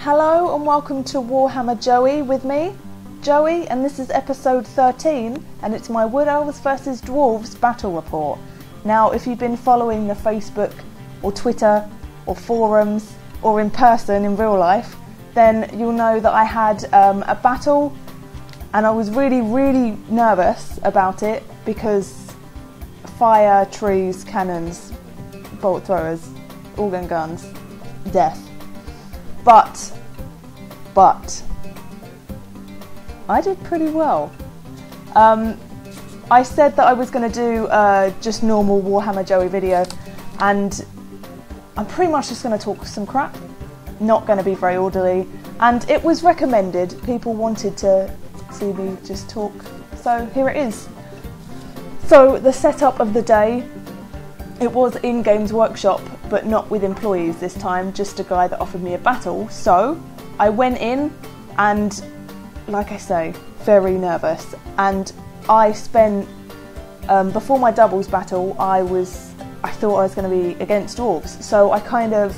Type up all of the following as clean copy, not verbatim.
Hello and welcome to Warhammer Joey with me, Joey, and this is episode 13 and it's my Wood Elves vs Dwarves battle report. Now if you've been following the Facebook or Twitter or forums or in person in real life, then you'll know that I had a battle and I was really nervous about it because fire, trees, cannons, bolt throwers, organ guns, death. But I did pretty well. I said that I was going to do just normal Warhammer Joey video, and I'm pretty much just going to talk some crap, not going to be very orderly, and it was recommended. People wanted to see me just talk, so here it is. So the setup of the day, it was in Games Workshop, but not with employees this time, just a guy that offered me a battle. So I went in and, like I say, very nervous. And I spent, before my doubles battle, I thought I was going to be against Dwarves. So I kind of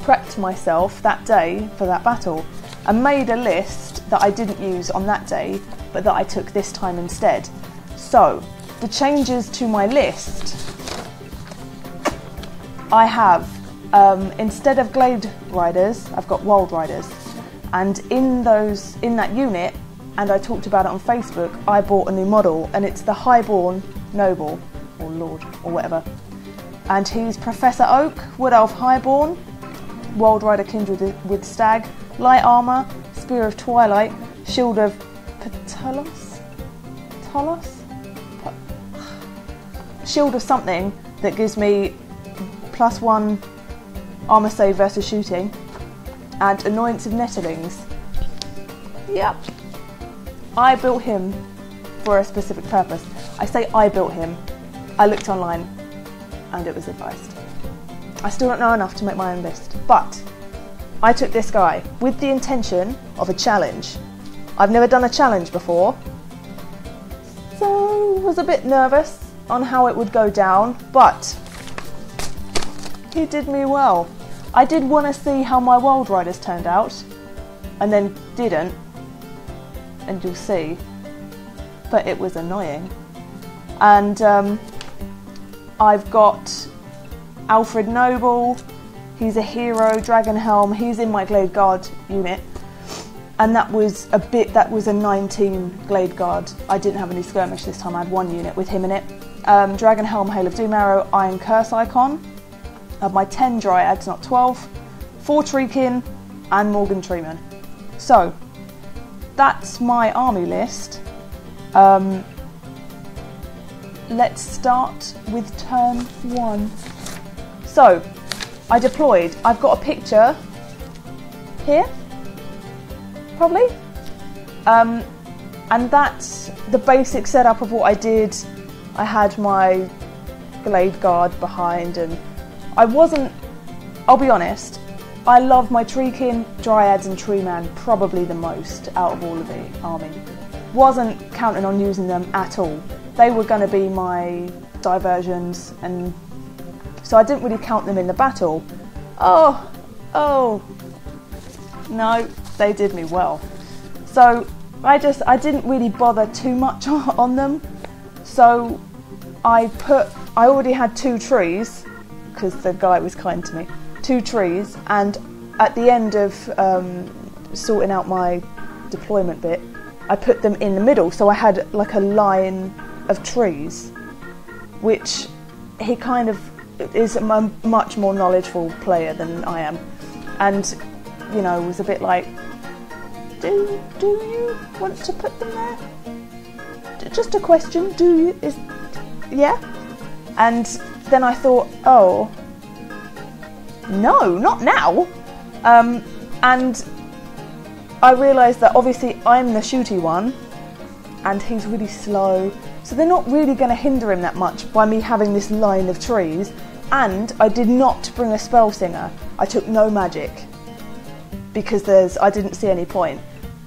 prepped myself that day for that battle and made a list that I didn't use on that day, but that I took this time instead. So the changes to my list, I have, instead of Glade Riders, I've got Wild Riders. And in that unit, and I talked about it on Facebook, I bought a new model, and it's the Highborn Noble, or Lord, or whatever. And he's Professor Oak, Wood Elf Highborn, Wild Rider Kindred with Stag, Light Armour, Spear of Twilight, Shield of Shield of something that gives me +1 armour save versus shooting, and Annoyance of Nettlings. Yep. I built him for a specific purpose. I say I built him. I looked online and it was advised. I still don't know enough to make my own list, but I took this guy with the intention of a challenge. I've never done a challenge before, so I was a bit nervous on how it would go down, but he did me well. I did want to see how my Wild Riders turned out, and then didn't, and you'll see, but it was annoying. And I've got Alfred Noble, he's a hero, Dragon Helm, he's in my Glade Guard unit, and that was a 19 Glade Guard. I didn't have any skirmish this time, I had one unit with him in it. Dragon Helm, Hail of Doom Arrow, Iron Curse icon. I have my 10 Dryads, not 12, 4 Treekin, and Morgan Treeman. So, that's my army list. Let's start with turn 1. So, I deployed. I've got a picture here, probably. And that's the basic setup of what I did. I had my Glade Guard behind, and I'll be honest, I love my Treekin, Dryads and Treeman probably the most out of all of the army. Wasn't counting on using them at all. They were going to be my diversions, and so I didn't really count them in the battle. Oh, no, they did me well. So I didn't really bother too much on them. So I already had 2 trees, because the guy was kind to me, 2 trees, and at the end of sorting out my deployment bit, I put them in the middle, so I had like a line of trees, which he kind of is a much more knowledgeable player than I am, and you know, was a bit like, do you want to put them there? Just a question, yeah? And then I thought, oh, no, not now. And I realised that obviously I'm the shooty one and he's really slow, so they're not really going to hinder him that much by me having this line of trees. And I did not bring a spell singer. I took no magic because I didn't see any point.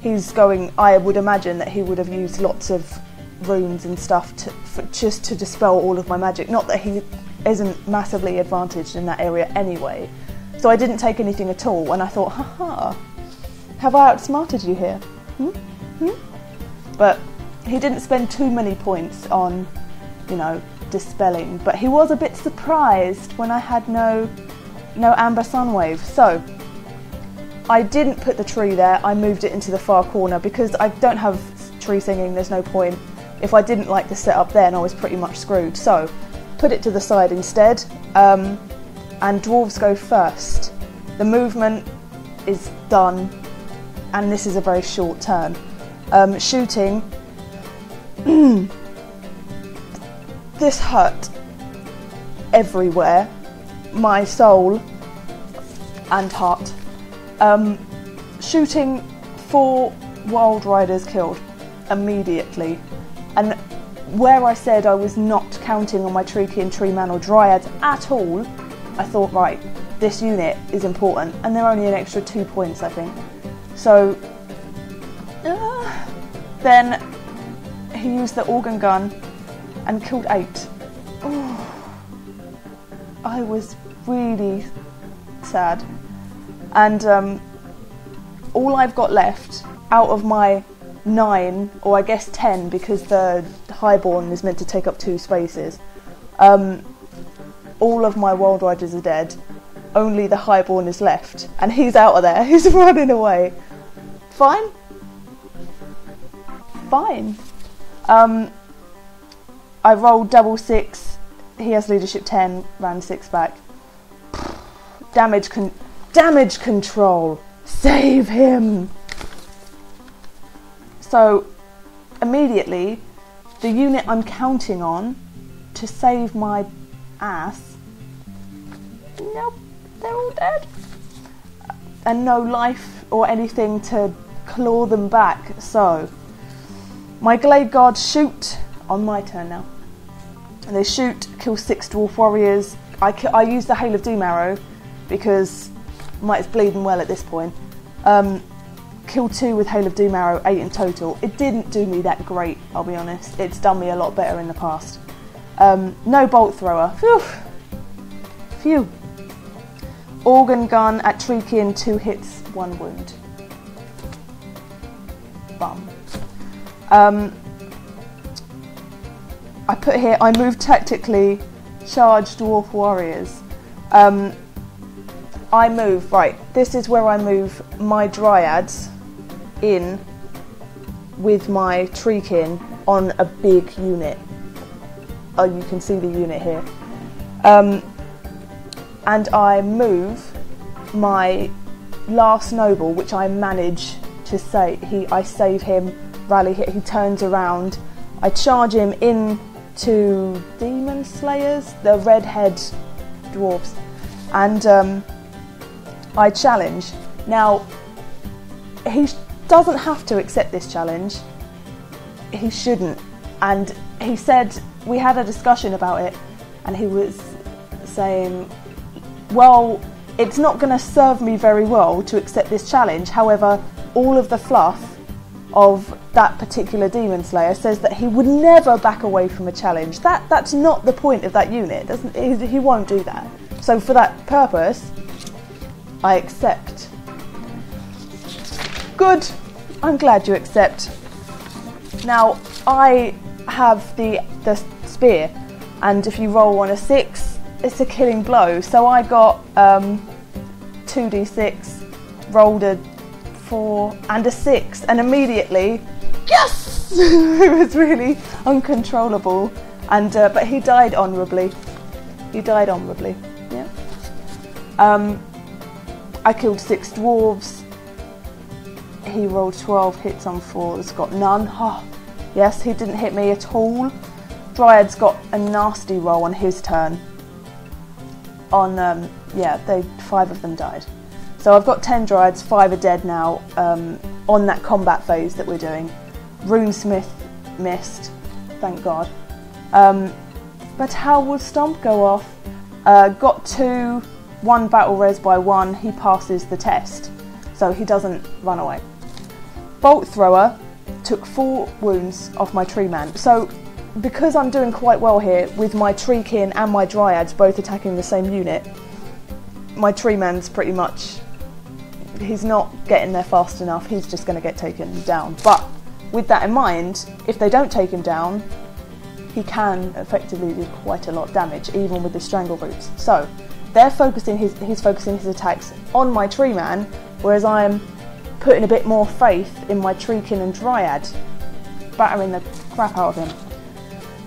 I would imagine that he would have used lots of runes and stuff just to dispel all of my magic. Not that he isn't massively advantaged in that area anyway. So I didn't take anything at all, and I thought, haha, have I outsmarted you here? But he didn't spend too many points on, you know, dispelling, but he was a bit surprised when I had no Amber Sunwave. So I didn't put the tree there, I moved it into the far corner because I don't have tree singing, there's no point. If I didn't like the setup then, I was pretty much screwed. So put it to the side instead, and Dwarves go first. The movement is done, and this is a very short turn. Shooting, this hurt everywhere, my soul and heart. Shooting 4 Wild Riders killed immediately, and where I said I was not counting on my Treekin, Treeman or Dryads at all, I thought, right, this unit is important, and they're only an extra 2 points, I think. So then he used the organ gun and killed 8. Oh, I was really sad. And all I've got left out of my 9, or I guess 10, because the Highborn is meant to take up 2 spaces, all of my Wild Riders are dead. Only the Highborn is left, and he's out of there. He's running away. Fine. Fine. I rolled double 6. He has leadership 10. Ran 6 back. Damage control. Save him. So immediately, the unit I'm counting on to save my ass, nope, they're all dead. And no life or anything to claw them back. So my Glade Guards shoot on my turn now. And they shoot, kill 6 Dwarf Warriors. I use the Hail of Doom arrow because it's bleeding well at this point. Kill 2 with Hail of Doom arrow, 8 in total. It didn't do me that great, I'll be honest. It's done me a lot better in the past. No bolt thrower. Phew. Organ gun at Treekin, 2 hits, 1 wound. Bum. I put here, I move tactically, charge Dwarf Warriors. I move, right, this is where I move my Dryads in with my Treekin on a big unit. Oh, you can see the unit here. And I move my last noble, which I manage to save. I save him, rally hit, he turns around. I charge him into Demon Slayers, the redhead dwarves, and I challenge. Now, he doesn't have to accept this challenge. He shouldn't. And he said, we had a discussion about it, and he was saying, well, it's not going to serve me very well to accept this challenge. However, all of the fluff of that particular Demon Slayer says that he would never back away from a challenge. That's not the point of that unit. He won't do that. So for that purpose, I accept. Good. I'm glad you accept. Now, I have the spear, and if you roll on a 6, it's a killing blow. So I got 2d6, rolled a 4 and a 6, and immediately, yes! It was really uncontrollable, and but he died honourably. He died honourably. Yeah. I killed 6 dwarves. He rolled 12 hits on 4s, got none. Oh, yes, he didn't hit me at all. Dryad's got a nasty roll on his turn. On, yeah, 5 of them died. So I've got 10 Dryads, 5 are dead now, on that combat phase that we're doing. Runesmith missed, thank God. But how will Stomp go off? Got 2, 1 battle res by 1, he passes the test. So he doesn't run away. Bolt Thrower took 4 wounds off my tree man. So because I'm doing quite well here with my Treekin and my Dryads both attacking the same unit, my tree man's pretty much, he's not getting there fast enough, he's just going to get taken down. But with that in mind, if they don't take him down, he can effectively do quite a lot of damage, even with the strangle roots. So he's focusing his attacks on my tree man, whereas I'm putting a bit more faith in my treekin and dryad, battering the crap out of him.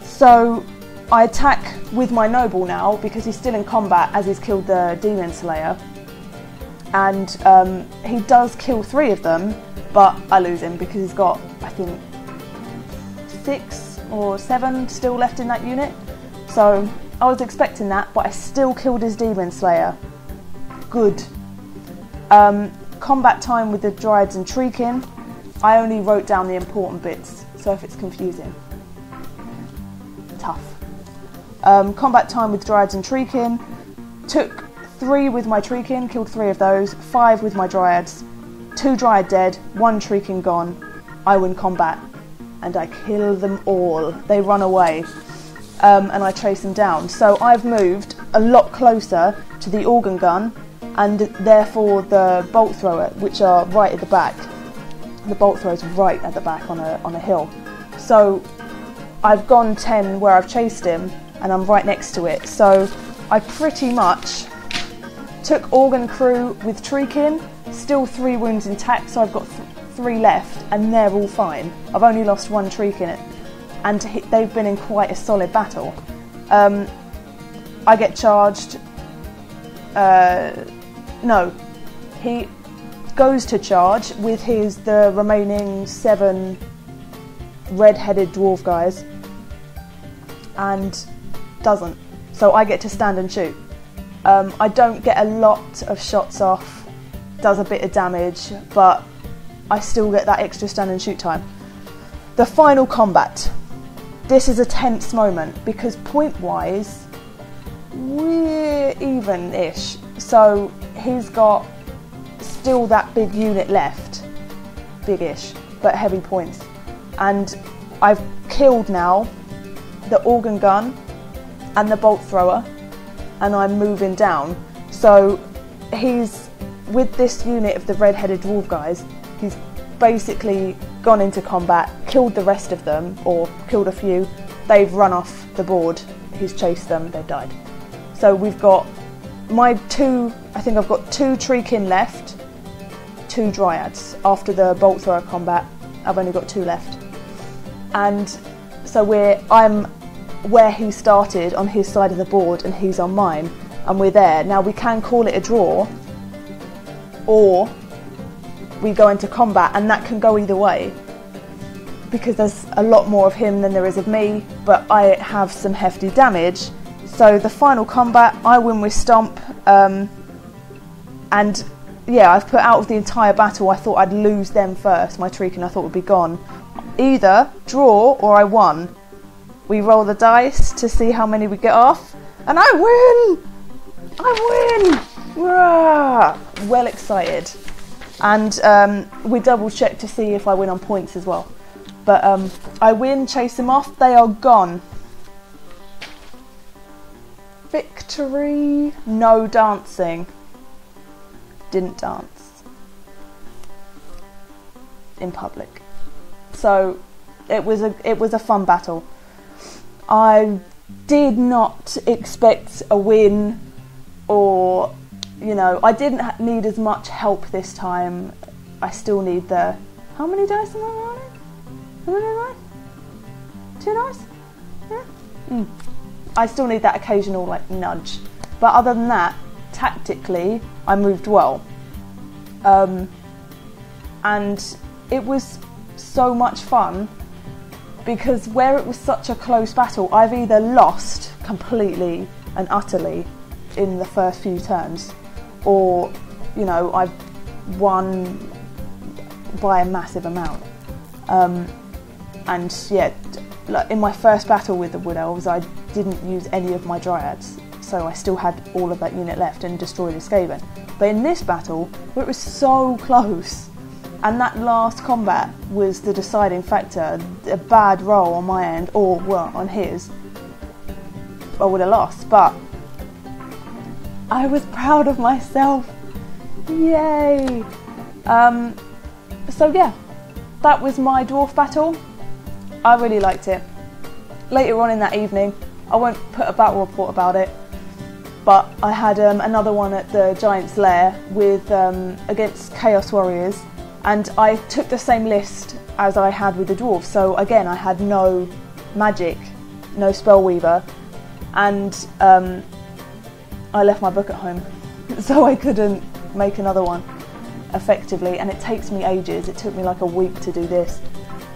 So I attack with my noble now, because he's still in combat as he's killed the demon slayer, and he does kill 3 of them, but I lose him because he's got, I think, 6 or 7 still left in that unit. So I was expecting that, but I still killed his demon slayer. Good. Combat time with the dryads and treekin. I only wrote down the important bits, so if it's confusing, tough. Combat time with dryads and treekin. Took 3 with my treekin, killed 3 of those. 5 with my dryads. 2 dryad dead, 1 treekin gone. I win combat, and I kill them all. They run away, and I chase them down. So I've moved a lot closer to the organ gun, and therefore the bolt thrower, which are right at the back. The bolt thrower's right at the back on a hill. So I've gone 10 where I've chased him, and I'm right next to it. So I pretty much took organ crew with treekin, still 3 wounds intact, so I've got 3 left, and they're all fine. I've only lost 1 treekin, and they've been in quite a solid battle. I get charged. No, he goes to charge with the remaining 7 red-headed dwarf guys, and doesn't. So I get to stand and shoot. I don't get a lot of shots off, does a bit of damage, but I still get that extra stand and shoot time. The final combat. This is a tense moment, because point-wise, we're even-ish. So he's got still that big unit left, big-ish, but heavy points. And I've killed now the organ gun and the bolt thrower, and I'm moving down. So he's, with this unit of the red-headed dwarf guys, he's basically gone into combat, killed the rest of them, or killed a few. They've run off the board, he's chased them, they've died. So we've got my 2, I think I've got 2 treekin left, 2 dryads. After the bolt thrower combat, I've only got 2 left. And so I'm where he started, on his side of the board, and he's on mine, and we're there. Now we can call it a draw, or we go into combat, and that can go either way, because there's a lot more of him than there is of me, but I have some hefty damage. So the final combat, I win with Stomp, and yeah, I've put out of the entire battle, I thought I'd lose them first, my treekin I thought would be gone. Either draw or I won. We roll the dice to see how many we get off, and I win! I win! Rah! Well excited. And we double check to see if I win on points as well. But I win, chase them off, they are gone. Victory. No dancing. Didn't dance in public. So it was a fun battle. I did not expect a win, or, you know, I didn't need as much help this time. I still need the... How many dice am I rolling? How many am I? 2 dice? Yeah? I still need that occasional, like, nudge. But other than that, tactically, I moved well. And it was so much fun, because where it was such a close battle, I've either lost completely and utterly in the first few turns, or, you know, I've won by a massive amount. And yeah, like in my first battle with the Wood Elves, I didn't use any of my dryads, so I still had all of that unit left and destroyed a Skaven. But in this battle, where it was so close, and that last combat was the deciding factor, a bad roll on my end, or, well, on his, I would have lost. But I was proud of myself. Yay! So yeah, that was my dwarf battle. I really liked it. Later on in that evening, I won't put a battle report about it, but I had another one at the Giant's Lair with against Chaos Warriors, and I took the same list as I had with the Dwarves. So again, I had no magic, no Spellweaver, and I left my book at home, so I couldn't make another one effectively, and it takes me ages. It took me like a week to do this.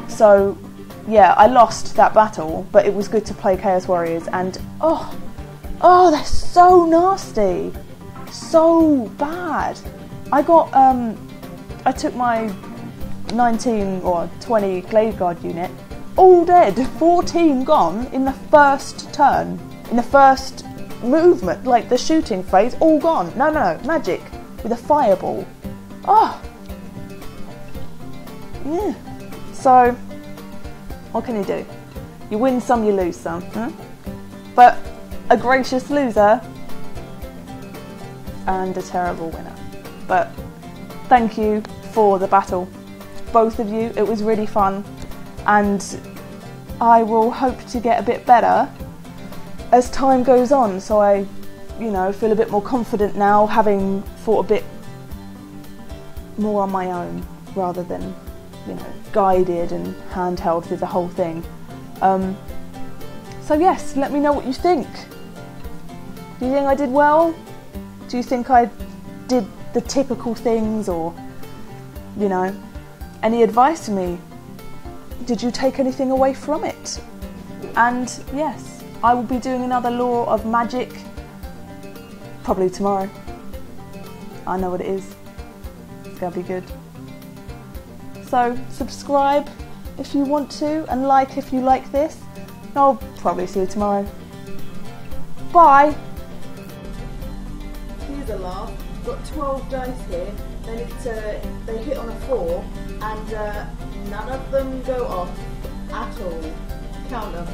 So yeah, I lost that battle, but it was good to play Chaos Warriors, and oh, they're so nasty, so bad. I took my 19 or 20 Glade Guard unit, all dead, 14 gone in the first turn, in the first movement, like the shooting phase, all gone. No, magic with a fireball. Oh, yeah. So, what can you do? You win some, you lose some. But a gracious loser and a terrible winner. But thank you for the battle, both of you. It was really fun, and I will hope to get a bit better as time goes on. So I, feel a bit more confident now, having fought a bit more on my own rather than, guided and handheld through the whole thing. So yes, let me know what you think. Do you think I did well? Do you think I did the typical things, or, any advice to me? Did you take anything away from it? And yes, I will be doing another Law of Magic probably tomorrow. I know what it is. It's gonna be good. So subscribe if you want to, and like if you like this. I'll probably see you tomorrow. Bye! Here's a laugh. Got 12 dice here, then they hit on a 4, and none of them go off at all. Count them.